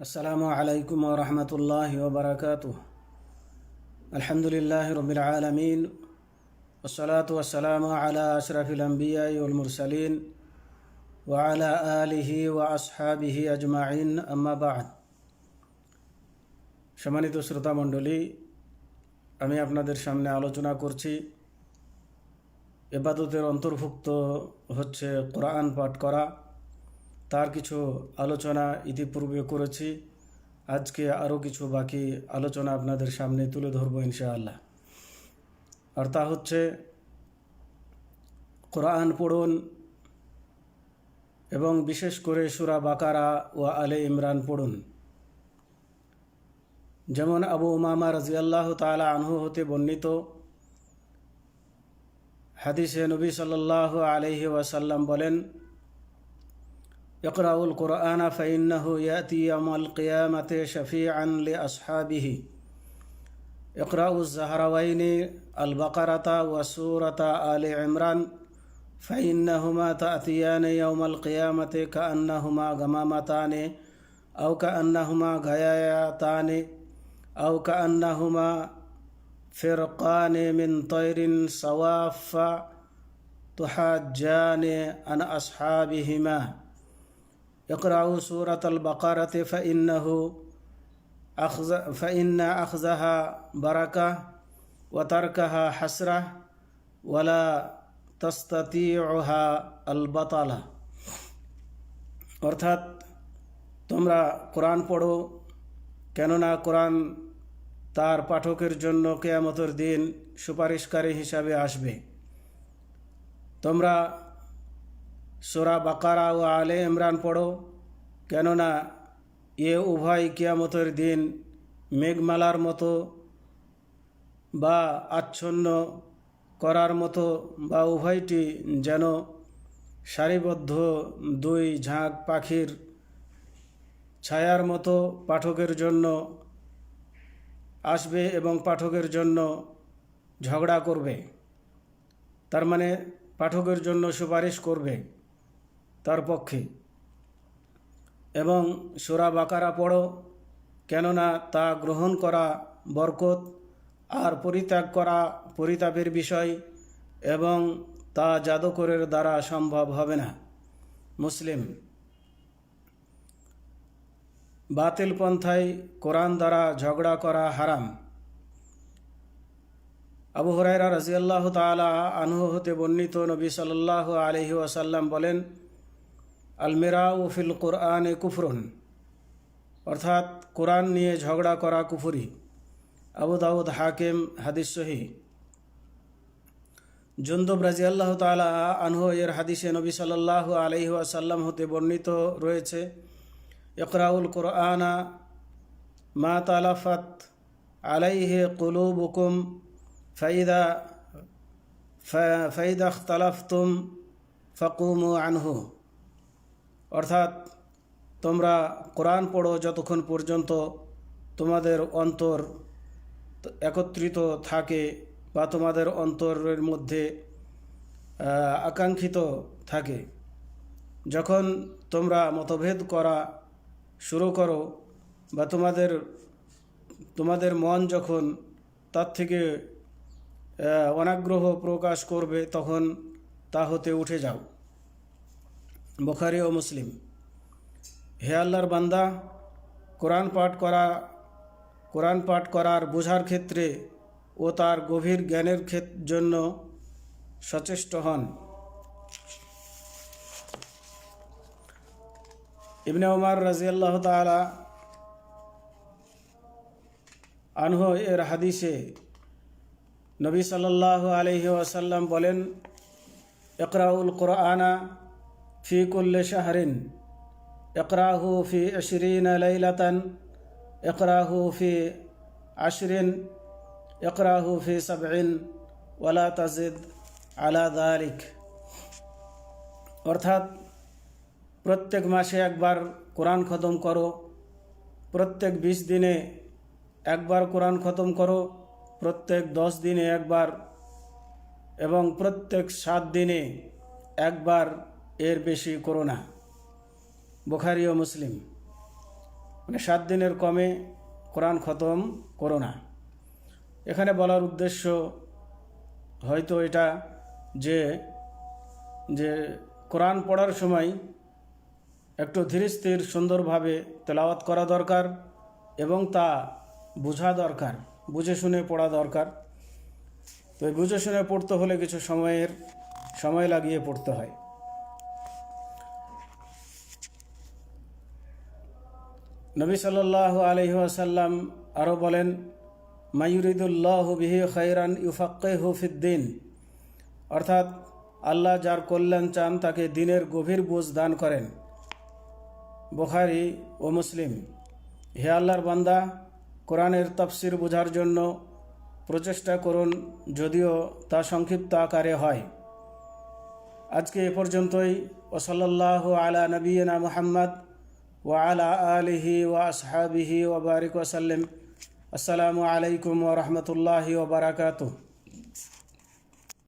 আসসালামু আলাইকুম ওয়া রাহমাতুল্লাহি ওয়া বারাকাতুহু। আলহামদুলিল্লাহি রাব্বিল আলামিন ওয়াসসালাতু ওয়াসসালামু আলা আশরাফিল আমবিয়াই ওয়াল মুরসালিন ওয়া আলা আলিহি ওয়া আসহাবিহি আজমাইন, আম্মা বা'দ। সম্মানিত শ্রোতা মণ্ডলী, আমি আপনাদের সামনে আলোচনা করছি ইবাদতের অন্তর্ভুক্ত হচ্ছে কোরআন পাঠ করা। তার কিছু আলোচনা ইতিপূর্বে করেছি, আজকে আরও কিছু বাকি আলোচনা আপনাদের সামনে তুলে ধরবো ইনশাআল্লাহ। আর তা হচ্ছে কোরআন পড়ুন এবং বিশেষ করে সূরা বাকারা ও আলে ইমরান পড়ুন। যেমন আবু উমামা রাদিয়াল্লাহু তাআলা আনহু হতে বর্ণিত হাদিসে নবী সাল্লাল্লাহু আলাইহি ওয়াসাল্লাম বলেন, ইকরাউল কুরআনা ফাইন্নাহু ইয়াতি ইয়াউমাল কিয়ামাতি শাফিআন লিআসহাবিহি। ইকরাউজ জাহরাওয়াইনি আল বাকারাতা ওয়া সূরাতা আলে ইমরান ফাইন্নাহুমা তাতিয়ানি ইয়াউমাল কিয়ামাতি কাআন্নাহুমা গামামাতানি আও কাআন্নাহুমা গায়ায়াতানি আও কাআন্নাহুমা ফিরকানি মিন তায়রিন সাওয়াফা তুহাজ্জানি আন আসহাবিহিমা। اقرأوا سورة البقرة فإن أخذها بركة وتركها حسرة ولا تستطيعها البطلة। অর্থাৎ তোমরা কোরআন পড়ো, কেননা কোরআন তার পাঠকের জন্য কিয়ামতের দিন সুপারিশকারী হিসাবে আসবে। তোমরা সূরা বাকারা ও আলে ইমরান পড়ো, কেননা এ উভয় কিয়ামতের দিন মেঘমালার মতো বা আচ্ছন্ন করার মতো বা উভয়টি যেন সারিবদ্ধ দুই ঝাঁক পাখির ছায়ার মতো পাঠকের জন্য আসবে এবং পাঠকের জন্য ঝগড়া করবে, তার মানে পাঠকের জন্য সুপারিশ করবে তার পক্ষে। এবং সূরা বাকারা পড়ো, কেননা তা গ্রহণ করা বরকত আর পরিত্যাগ করা পরিতাপের বিষয় এবং তা জাদুকরের দ্বারা সম্ভব হবে না। মুসলিম। বাতিল পন্থায় কোরআন দ্বারা ঝগড়া করা হারাম। আবু হুরায়রা রাদিয়াল্লাহু তাআলা আনহু হতে বর্ণিত নবী সাল্লাল্লাহু আলাইহি ওয়াসাল্লাম বলেন, আল মিরাউ ফিল কুরআনে কুফরুন, অর্থাৎ কোরআন নিয়ে ঝগড়া করা কুফরি। আবু দাউদ, হাকিম, হাদিস সহিহ। জুনদুব রাদিয়াল্লাহু তাআলা আনহু এর হাদিসে নবী সাল্লাল্লাহু আলাইহি ওয়াসাল্লাম হতে বর্ণিত রয়েছে, ইকরাউল কুরআনা মা তালাফাত আলাইহি কুলুবুকুম ফাইদা ইখতালাফতুম ফাকুমু আনহু। অর্থাৎ তোমরা কোরআন পড়ো যতক্ষণ পর্যন্ত তোমাদের অন্তর একত্রিত থাকে বা তোমাদের অন্তরের মধ্যে আকাঙ্ক্ষিত থাকে। যখন তোমরা মতভেদ করা শুরু করো বা তোমাদের মন যখন তার থেকে অনাগ্রহ প্রকাশ করবে, তখন তা হতে উঠে যাও। বুখারী ও মুসলিম। হে আল্লাহর বান্দা, কোরআন পাঠ করার বোঝার ক্ষেত্রে ও তার গভীর জ্ঞানের জন্য সচেষ্ট হন। ইবনে উমর রাদিয়াল্লাহু তাআলা আনহু এর হাদিসে নবী সাল্লাল্লাহু আলাইহি ওয়াসাল্লাম বলেন, ইকরাউল কুরআনা ফি কুল্লি শাহরিন, ইকরাহু ফি 20 লাইলাতান, ইকরাহু ফি 10, ইকরাহু ফি 7 ওয়ালা তাজিদ আলা যালিক। অর্থাৎ প্রত্যেক মাসে একবার কোরআন খতম করো, প্রত্যেক 20 দিনে একবার কোরআন খতম করো, প্রত্যেক 10 দিনে একবার এবং প্রত্যেক 7 দিনে একবার, এর বেশি করো না। বুখারী ও মুসলিম। মানে 7 দিনের কমে কোরআন খতম করো না। এখানে বলার উদ্দেশ্য হয়তো এটা যে যে কোরআন পড়ার সময় একটু ধীর স্থির সুন্দরভাবে তেলাওয়াত করা দরকার এবং তা বোঝা দরকার, বুঝে শুনে পড়া দরকার। তো এই বুঝে শুনে পড়তে হলে কিছু সময় লাগিয়ে পড়তে হয়। নবী সাল্লাল্লাহু আলাইহি ওয়াসাল্লাম আরও বলেন, মায়ুরিদুল্লাহু বিহি খায়রান ইউফাক্কিহু ফিদ্দিন, অর্থাৎ আল্লাহ যার কল্যাণ চান তাকে দ্বীনের গভীর বুঝ দান করেন। বুখারী ও মুসলিম। হে আল্লাহর বান্দা, কোরআনের তাফসির বোঝার জন্য প্রচেষ্টা করুন, যদিও তা সংক্ষিপ্ত আকারে হয়। আজকে এ পর্যন্তই। ওয়াসাল্লাল্লাহু আলা নবিয়িনা মুহাম্মদ ওয়া আলা আলিহি ওয়া আসহাবিহি ওয়া বারিক ওয়া সাল্লিম। আসসালামু আলাইকুম ওয়া রাহমাতুল্লাহি ওয়া বারাকাতুহু।